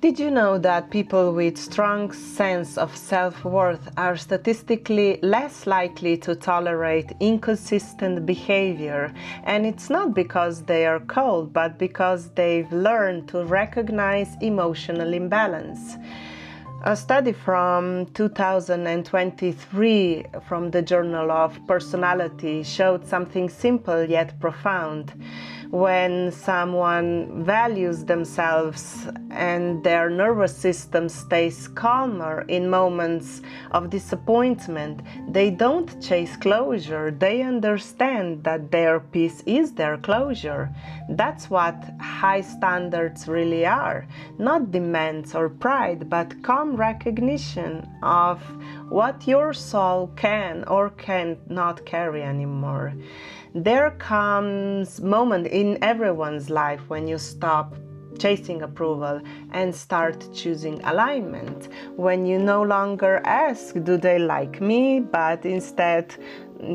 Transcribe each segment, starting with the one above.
Did you know that people with strong sense of self-worth are statistically less likely to tolerate inconsistent behavior? And it's not because they are cold, but because they've learned to recognize emotional imbalance. A study from 2023 from the Journal of Personality showed something simple yet profound. When someone values themselves and their nervous system stays calmer in moments of disappointment, they don't chase closure. They understand that their peace is their closure. That's what high standards really are. Not demands or pride, but calm recognition of what your soul can or cannot carry anymore. There comes a moment in everyone's life when you stop chasing approval and start choosing alignment. When you no longer ask, do they like me? But instead,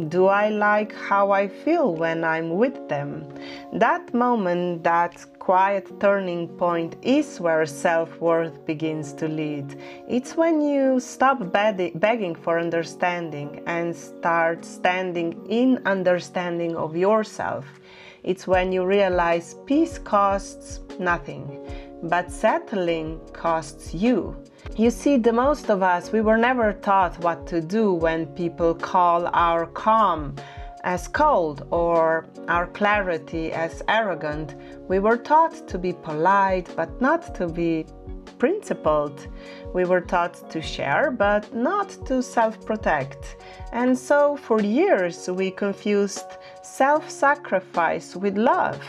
do I like how I feel when I'm with them? That moment, that quiet turning point is where self-worth begins to lead. It's when you stop begging for understanding and start standing in understanding of yourself. It's when you realize peace costs nothing, but settling costs you. You see, the most of us, we were never taught what to do when people call our calm as cold or our clarity as arrogant. We were taught to be polite, but not to be principled. We were taught to share, but not to self-protect. And so for years we confused self-sacrifice with love.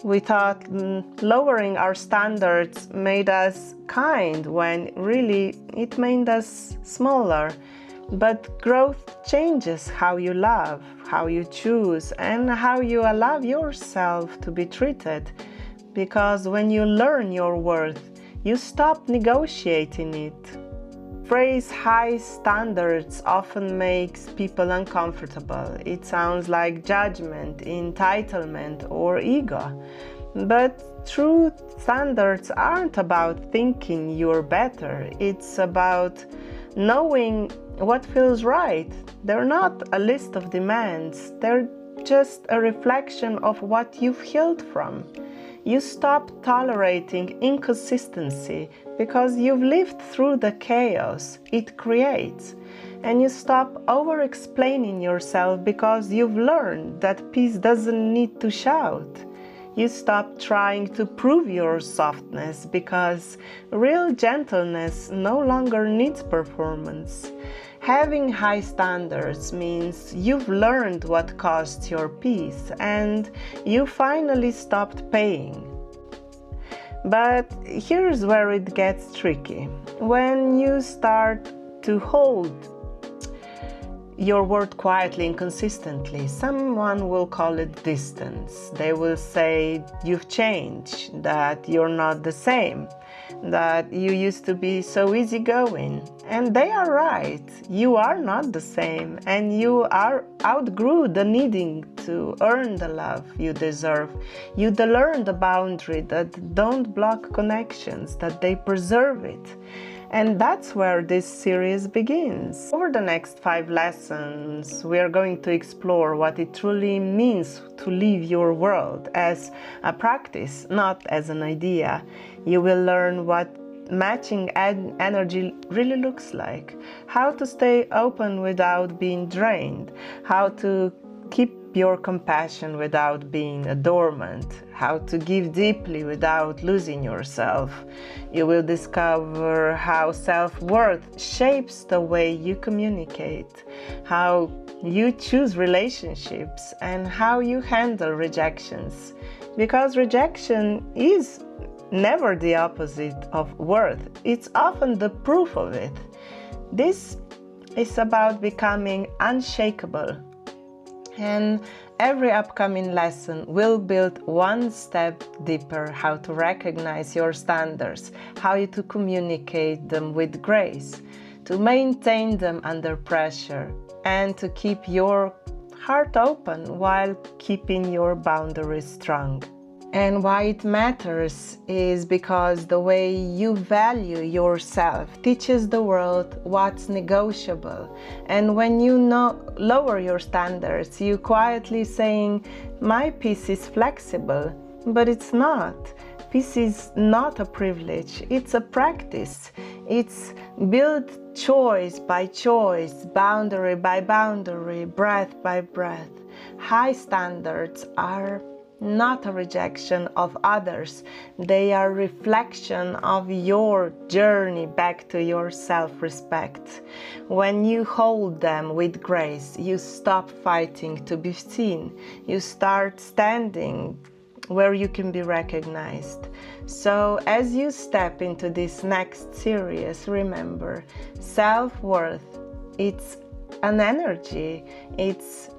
We thought lowering our standards made us kind when really it made us smaller. But growth changes how you love, how you choose, and how you allow yourself to be treated. Because when you learn your worth, you stop negotiating it. Phrase high standards often makes people uncomfortable. It sounds like judgment, entitlement, or ego. But true standards aren't about thinking you're better. It's about knowing what feels right. They're not a list of demands. They're just a reflection of what you've healed from. You stop tolerating inconsistency because you've lived through the chaos it creates. And you stop over-explaining yourself because you've learned that peace doesn't need to shout. You stop trying to prove your softness because real gentleness no longer needs performance. Having high standards means you've learned what costs your peace and you finally stopped paying. But here's where it gets tricky. When you start to hold your word quietly and consistently, someone will call it distance. They will say you've changed, that you're not the same, that you used to be so easygoing. And they are right. You are not the same, and you outgrew the needing to earn the love you deserve. You learned the boundary that don't block connections, that they preserve it. And that's where this series begins. Over the next 5 lessons, we are going to explore what it truly means to live your world as a practice, not as an idea. You will learn what matching energy really looks like, how to stay open without being drained, how to keep your compassion without being dormant, how to give deeply without losing yourself. You will discover how self-worth shapes the way you communicate, how you choose relationships, and how you handle rejections. Because rejection is never the opposite of worth, it's often the proof of it. This is about becoming unshakable. And every upcoming lesson will build one step deeper how to recognize your standards, how to communicate them with grace, to maintain them under pressure, and to keep your heart open while keeping your boundaries strong. And why it matters is because the way you value yourself teaches the world what's negotiable. And when you lower your standards, you quietly saying, my peace is flexible, but it's not. Peace is not a privilege, it's a practice. It's built choice by choice, boundary by boundary, breath by breath. High standards are not a rejection of others. They are reflection of your journey back to your self-respect. When you hold them with grace, you stop fighting to be seen. You start standing where you can be recognized. So as you step into this next series, remember, self-worth, it's an energy. It's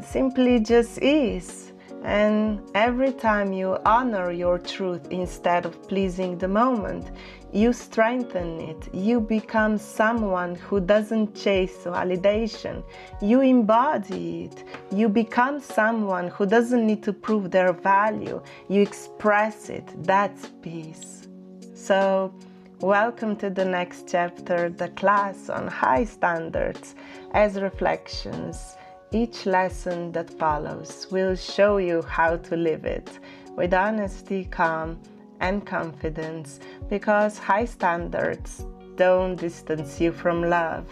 simply just is. And every time you honor your truth instead of pleasing the moment, you strengthen it. You become someone who doesn't chase validation. You embody it. You become someone who doesn't need to prove their value. You express it. That's peace. So, welcome to the next chapter, the class on high standards as reflections. Each lesson that follows will show you how to live it with honesty, calm, and confidence, because high standards don't distance you from love.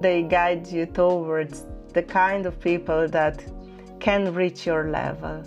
They guide you towards the kind of people that can reach your level.